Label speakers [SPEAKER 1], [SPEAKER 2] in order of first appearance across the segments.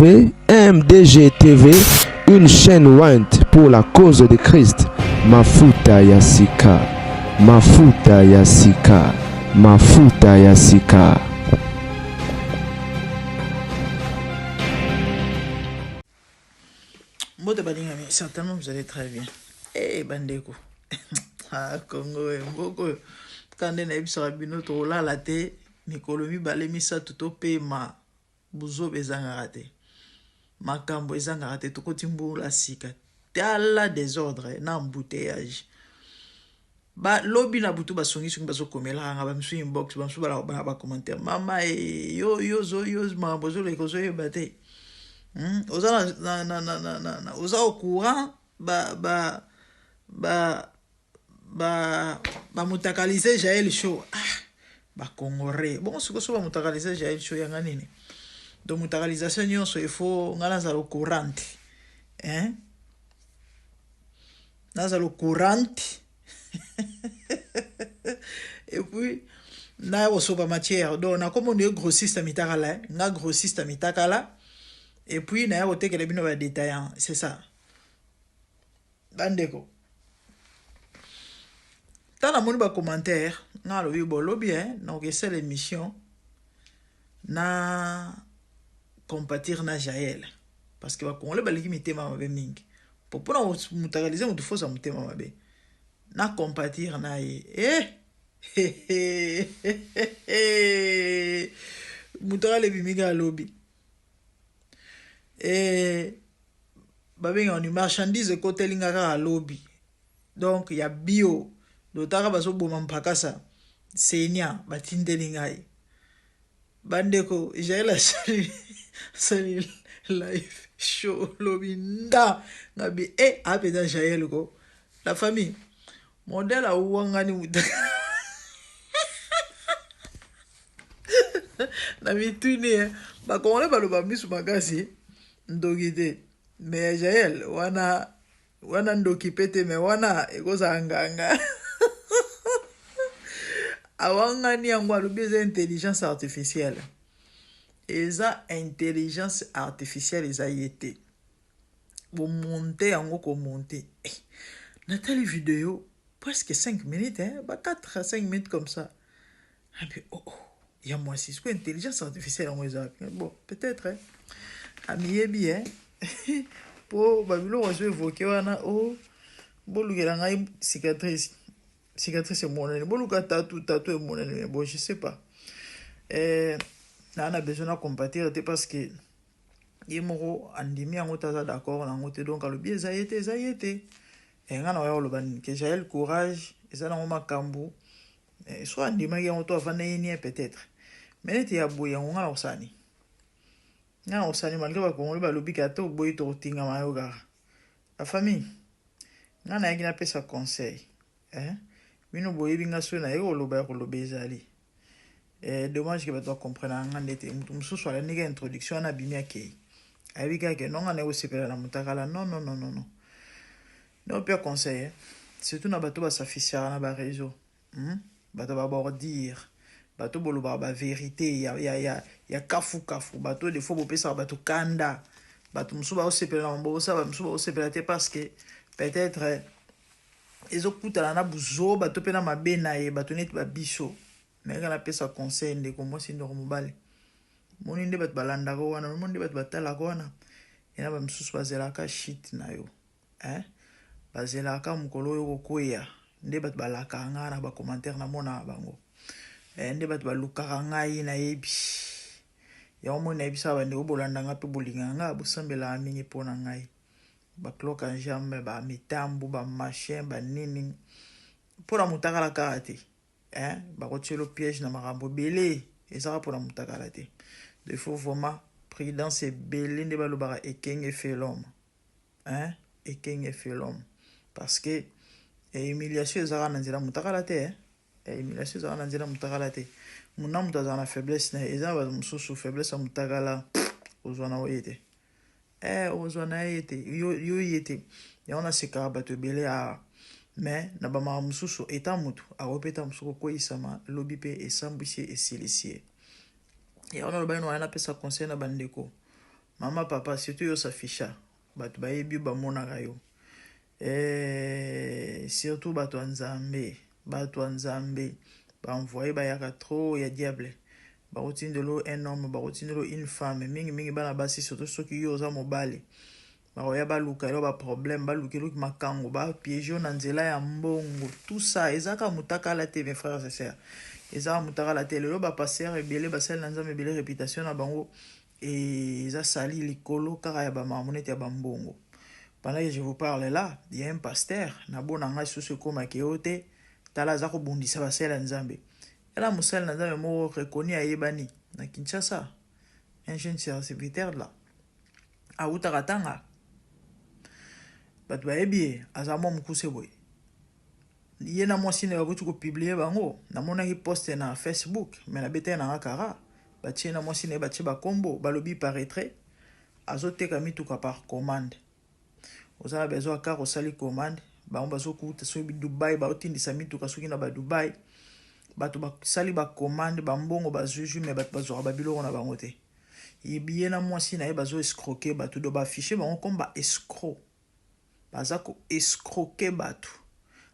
[SPEAKER 1] MDG TV, une chaîne Wint pour la cause de Christ. Mafuta Yasika, Mafuta Yasika, Mafuta Yasika.
[SPEAKER 2] Certainement vous allez très bien. Eh bandeko. Ah Congo mboko. Quand on a eu sur bino to la la te mikolo mibale misatu to pema buzo bezanga rate. Makambo ezanga rate to kotimbu la sika. Tala désordre na embouteillage. Ba lobby na butu ba songi songi baso komela nga ba msu inbox ba msu ba commentaire. Mama yo ma bozo le kozo yo bate. Oza oza au courant ba mutakalize Jael Show ba Congolais bon ce que so ba mutakalize Jael Show yanga nini donc mutakalisation nyonso il faut ngala za au courant naza au courant et puis na oso ba matière donc na comme on est grossiste mitakala nga grossiste mitakala et puis na yote que les bino ba détaillant c'est ça bandeko dans la moni ba commentaire na lo bolo bien donc c'est l'émission na compatir na Jael parce que ba kongole ba limité ma mabe mingi pour na mutakaliser mutu fosa mutema mabe na compatir na mutakale bimiga lobby babenga ni marchandise côté lingaka lobby donc ya bio dotaka baso boma mpakasa senya batindeli ngai bandeko Jael sali live show lobby nda ngabi apeda Jael ko la famille modèle a uangani na mituni ba kongole baloba misu makasi ndogide mais Jael wana ndoki pete me wana ekoza nganga awangani yango alubiza intelligence artificielle eza intelligence artificielle eza yete bo monter yango ko monter Nathalie vidéo presque 5 minutes ba 4 à 5 minutes comme ça il y a moi si quoi intelligence artificielle en bon peut-être amiye bien pour babilo on se évoquer wana bolukela ngai cicatrice monene boluka tatou monene bon je sais pas là on a besoin de compatir parce que yemoro andimi yango taza d'accord na ngote donc le bien zayete nga na yo lobani que Jael courage eza na makambo soit andima yango to avana yini peut-être mais neti ya boya nga na osani na osani malgré ba kongole ba lobi ka to boyi to tinga mayoga la famille nga na yaki na pesa conseil bino boyi binga so na yo loba ko lobezali dommage que ba to comprendre nga ndete musu so la niga introduction na bimia ke abika ke non nga na osepela na mutakala non pire conseil surtout na bato ba s'afficher na ba réseau bato ba bordir bato boloba ba vérité ya kafu bato des fois bopesa bato kanda bato musu ba osepela na mbo sa ba musu ba osepela te parce que peut-être ezokutana na buzo bato pena mabena ye bato neti ba biso mais kana pesa conseil ndeko mwasi ndoko mobali moni nde bato balanda ko wana moni nde bato batala ko wana ena ba musu bazelaka shit na yo bazelaka mukolo yo kokoya nde bato balaka nga na ba commentaire na mona bango nde bato balukaka ngai na yebi ya omona ebisa bande obolanda nga pe bolinga nga bosambela mingi pona ngai ba cloque en jambe ba mitambu ba machin ba nini pona mutakala karate ba kotielo piège na makambo belé ezaka pona mutakala te il faut vraiment prudence et belé nde balobaka ekenge fait l'homme ekenge fait l'homme parce que humiliation ezaka na nzela mutakala te humiliation ezaka na nzela mutakala te muna mutu azala na faiblesse na eza ba mususu faiblesse ya mutakala ozwa na oyete ozwa na yete yo yete ya na sekara bato ebele mais na bamaka mususu eta mutu akopeta musu kokoyisama lobi mpe esambwisi esilisi ya wana loba ino wana apesa conseil na bandeko Mama, papa, surtout yo s'afficha. Bato bayebi bamonaka yo. Surtout bato nzambe. Bato nzambe. Ba envoyé bayaka trop ya diable. Ba otindelo un homme, ba otindelo une femme. Mingi bana basi surtout ceux qui yo za mobali. Ba oya ba luka yo ba problème, ba luka luki makango, ba piéger na nzela ya mbongo. Tout ça ezaka mutaka la te mes frères et sœurs. Ezaka mutaka la te le ba passer rebelle ba sel nzambe belle réputation na bango. Et ça sali likolo kaka ya ba mamonete ya bambongo. Pendant que je vous parle là, il y a un pasteur na bona ngai sous koma keote tala za ko bundisa ba sel nzambe. Et là musel nzambe mo reconnu a yebani na Kinshasa. Un jeune serviteur là. A utaratanga. Bat ba ebi azamo mukuse boy. Ye na mwasi ne babutu ko publier bango na mona hi poste na Facebook mais na bete na akara. Batie na mwasi ne batie ba combo balobi paraîtrait azoteka mituka par commande. Ozala besoin car osali commande ba on bazo kuta so bi Dubai ba otindisa mituka soki na ba Dubai bato ba sali ba commande ba mbongo ba juju mais bato bazo ba biloko na bango te. Yebie na mwasi na ye bazo escroquer bato do ba afficher ba on comme ba escroc. Bazako escroquer bato.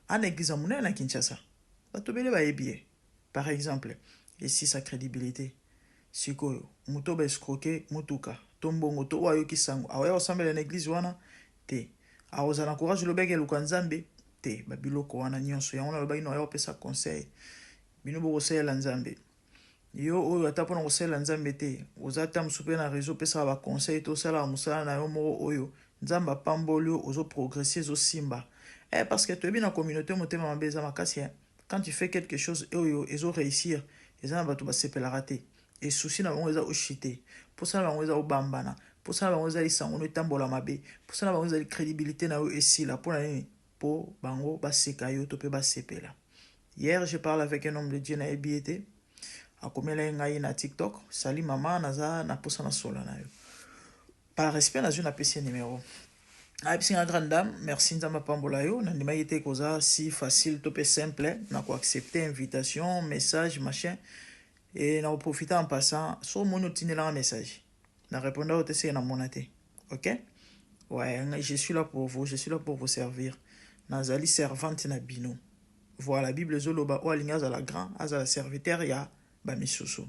[SPEAKER 2] En église monnaie na Kinshasa. Bato bele ba yebie. Par exemple, ici sa crédibilité. Sikoyo muto ba escroquer mutuka tombongo to wayo kisango awaya osambela na église wana te awozana courage lobeke lukanzambe te babiloko wana nyonso yango na lobaki no ya pesa conseil bino boko sela nzambe yo oyo ata pona kosela nzambe te ozata musupe na réseau pesa ba conseil to sala musala na yo moko oyo nzamba pambolio ozo progresser zo simba parce que tu es bien en communauté motema mabeza makasi quand tu fais quelque chose oyo ezo réussir ezana bato ba sepela raté. Et souci na bango eza oshite pour ça na bango eza obambana pour ça na bango eza lisango no tambola mabe pour ça na bango eza crédibilité na yo esila pour na nini po bango baseka yo to pe basepela. Hier je parle avec un homme de Dieu na ebiete akomela ngai na TikTok sali mama naza na posa na sola na yo par respect na na PC numéro Aïpsi une grande dame, merci nzamba pambola yo, na ndima yete koza si facile to pe simple na ko accepter invitation, message machin. Et na profiter en passant sur mon outil un message. Na répondre au TC na monate. OK? Ouais, je suis là pour vous, je suis là pour vous servir. Nazali servante na bino. Voilà, la Bible zoloba o alinga za la grand, za la serviteur ya ba misusu.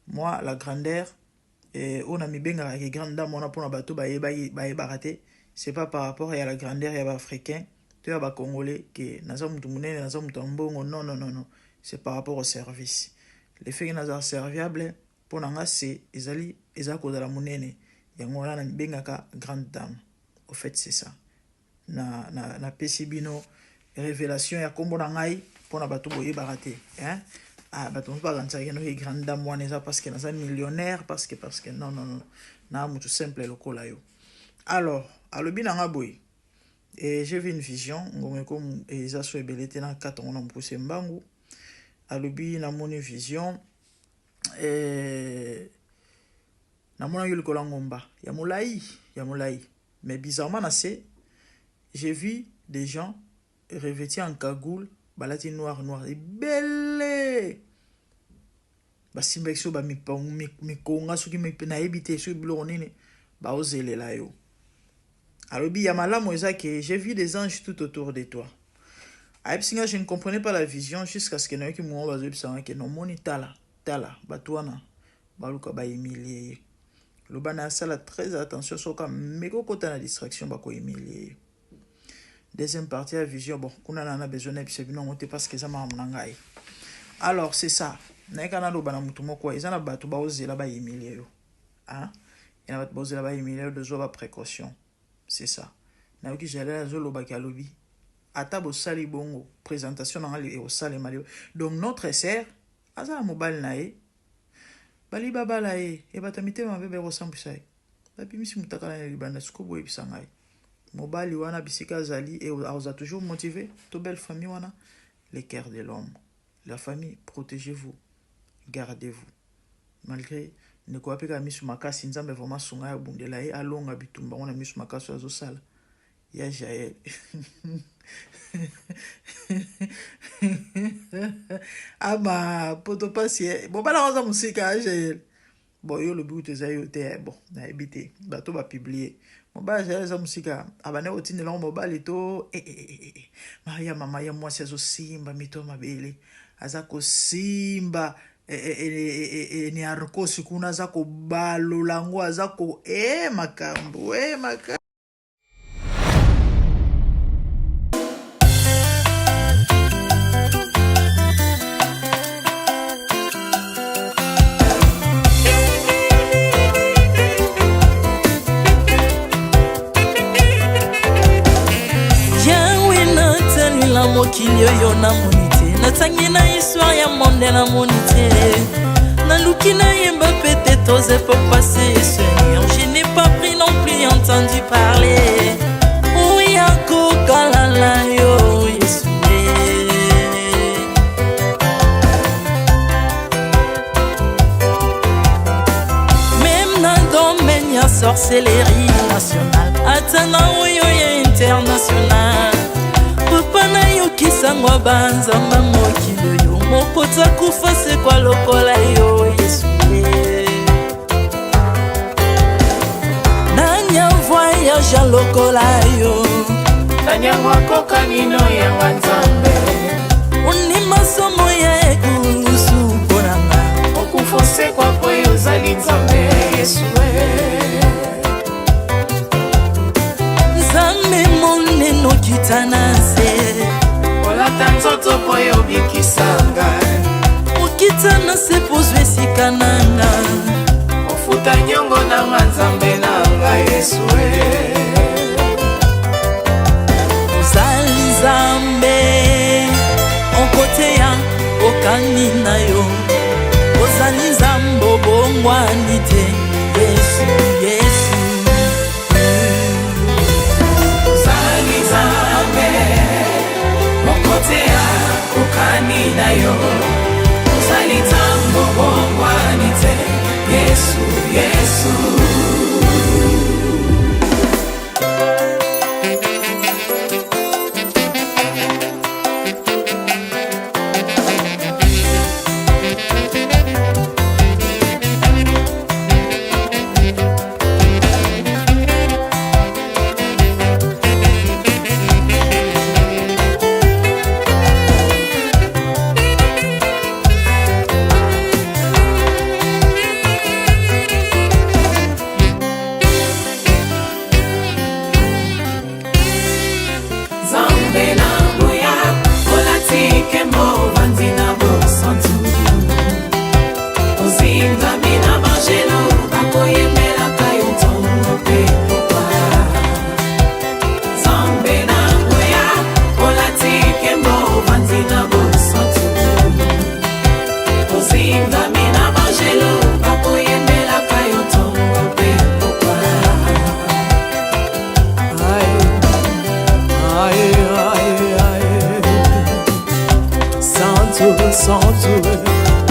[SPEAKER 2] Moi la grandeur et on a mi benga ki grande dame on a pour bato ba baraté, c'est pas par rapport à la grandeur ya ba africain, to ya ba congolais que naza mutu munene naza mutu mbongo non, c'est par rapport au service. Les faits qui serviable pour nanga c'est ezali ezako de la monene yango na bengaka grande dame. Au fait c'est ça. Na pesibino révélation ya kombo na ngai pour na bato boye baraté bato pas quand ça no grande dame wana eza parce que na millionnaire parce que non na mutu simple lokola yo. Alors alobi nanga boye et j'ai vu une vision ngome comme eza so ebelete na katongo na mpuse mbangu. Alobi na moni vision na mona yule kolangomba ya molai mais bizarrement na j'ai vu des gens revêtis en cagoule balati noir et belle basimbexo ba mikonga soki na ebité so biloko nini ba ozelela yo. Alobi ya malamu eza que j'ai vu des anges tout autour de toi. Je ne comprenais pas la vision jusqu'à ce que nous ayons que non moni tala batouana baluka ba humilier. Le bana sala très attention sur comme meko kota na distraction ba ko humilier. Deuxième partie la vision bon kuna na besoin et puis non monter parce que ça m'a ngai. Alors c'est ça. Na kana lo bana mutu moko ezana batu ba ozela ba humilier yo. Et na batu ba ozela ba humilier de zo ba précaution. C'est ça. Na ki j'allais zo lo ba kalobi. Atabo sali bongo présentation dans les au sale malio donc notre sœur aza mobile nae bali baba lae e batamite ma bebe ressemble ça babi misi mutaka na libanda skobo e bisangai mobile wana bisika zali et a toujours motivé to belle famille wana les cœurs de l'homme la famille protégez-vous gardez-vous malgré ne quoi pe ka misu makasi nzambe vraiment sunga ya bundela e alonga bitumba ona misu makasi azo sala ya Jaël. Ah bah poto pasie bon bala roza musika Jaël bon yo le but eza yo te bon na ebité bato ba publier mobali za musika abane otindela mobali to Maria mama ya mwasi azo simba mito mabele azako simba ni arkosi kuna zako balo lango azako makambo makambo.
[SPEAKER 3] Mokili yo na monite natangi na histoire ya monde na monite na luki na yemba pete toze pour passer Seigneur, je n'ai pas pris non plus entendu parler oui akoka la yo Yesu même na domaine ya sorcellerie nationale atana oyo ya international papa na yo kisangwa banzamba mokili yo mokota kufa se kwa lokola yo Yesu nanya voyage lokola yo
[SPEAKER 4] nanya wakoka nino ya wanzambe
[SPEAKER 3] uni masomo ya ekulusu ponanga
[SPEAKER 4] okufose kwa poyo zali nzambe Yesu
[SPEAKER 3] nzambe moneno kitana
[SPEAKER 4] olata nzoto po yo bikisanga
[SPEAKER 3] okitana se pozwe esika nanga
[SPEAKER 4] ofuta nyongo na nzambe nanga Yesu
[SPEAKER 3] ozali nzambe onkoteya okani na yo ozali nzambe obongwani te Yesu Yesu
[SPEAKER 4] ozali nzambe mokotea okani na yo ozali nzambe obongwani te Yesu Yesu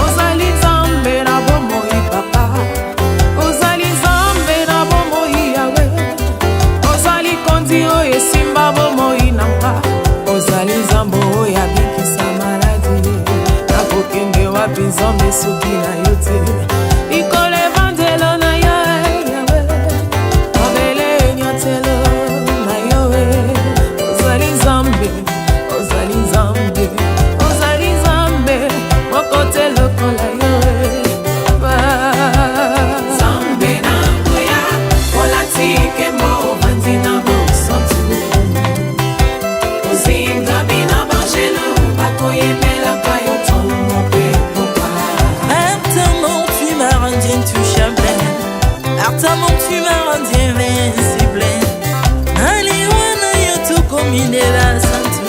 [SPEAKER 4] ozali nzambe na bomoi papa ozali nzambe na bomoi yawe ozali konzi oyo esimba bomoi na mpa ozali nzambe oyo abikisa maladi nakokende wapi nzambe soki na yo te likolo evangelo na yo yawe mabele nyotelo na yo ozali nzambe ozali nzambe mokote lokola yo nzambe na ngoya olatike mo bandi na bosantu ozinga bina bangelo bakoyemelaka yo ntongo mpe mopa
[SPEAKER 3] Artamon tu m'as rendu intouchable Artamon tu m'as rendu invincible Aliwana yo tukomindela santu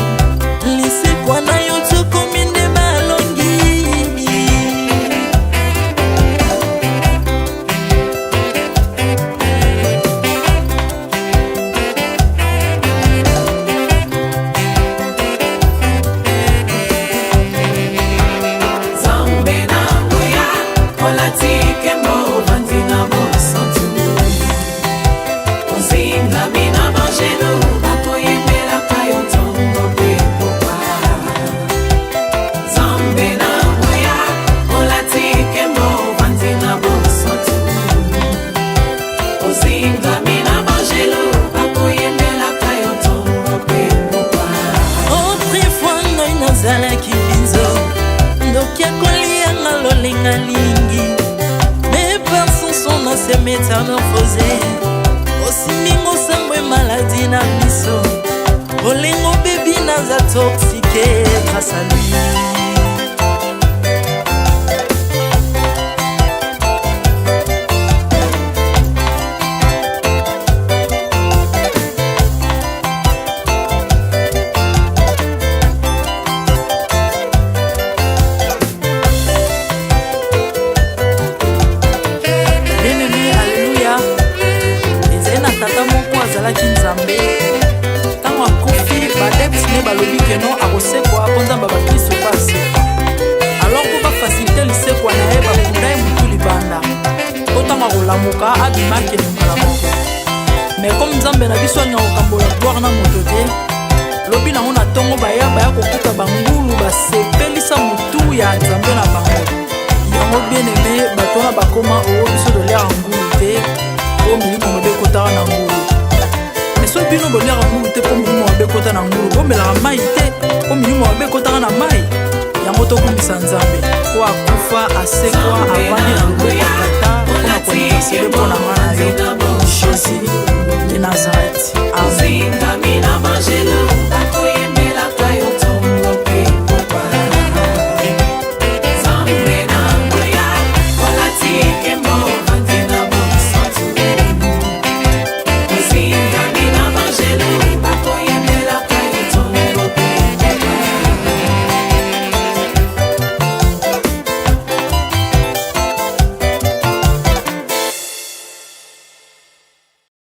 [SPEAKER 3] lisekwa na yo tukominde balongi
[SPEAKER 4] nzambe na ngoya olatike mo bandi na bosantu ozinga bina bangelo bakoyemelaka yo ntongo
[SPEAKER 3] autrefois ngai nazalaki binzo ndoki akolianga lolenga lingi mais par son son na se métamorphosé osimingo sambwe maladie na biso olengo bebi naza toxique grâce à lui. azalaki nzambe ntango akufi badeptine balobi keno akosekwa konzamba bakristo basekwa alors po bafasilite lisekwa na ye bakunda ye motu libanda po ntango akolamuka abimaki lingala moko me comme nzambe na biso alinga kokambola gloire na moto te lobi nango na ntongo baya kokuta bangulu basepelisa motu ya nzambe na bango yango bien aimé bato wana bakoma oyo biso toliaka ngulu te po milimo mabe ekotaka na ngulu so bino boliaka ngulu te po milimo mabe ekota na ngulu bomelaka mai te po milimo mabe ekotaka na mai yango tokumisa nzambe po akufa asekwa avandi na loboko ya tata mpona kointersede mpo na nga na yo jésus